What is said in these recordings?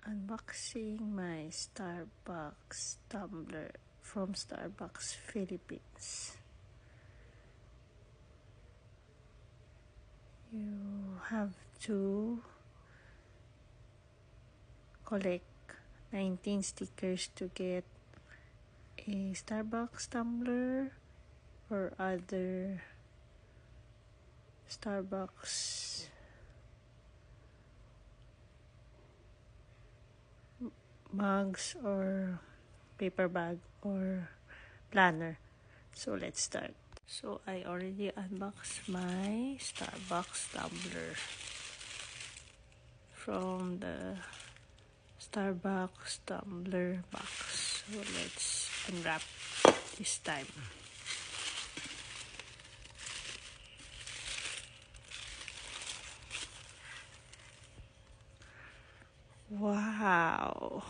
Unboxing my Starbucks tumbler from Starbucks Philippines. You have to collect 19 stickers to get a Starbucks tumbler or other Starbucks mugs or paper bag or planner. So let's start. So I already unboxed my Starbucks tumbler from the Starbucks tumbler box. So let's unwrap this time. Wow!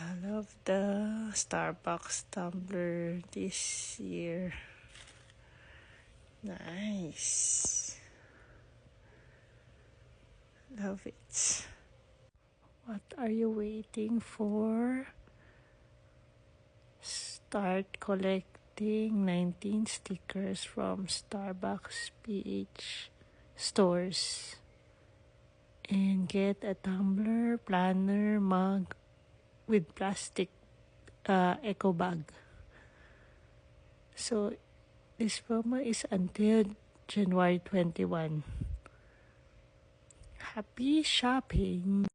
I love the Starbucks tumbler this year. Nice. Love it. What are you waiting for? Start collecting 19 stickers from Starbucks PH stores and get a tumbler, planner, mug with plastic eco bag. So this promo is until January 21. Happy shopping!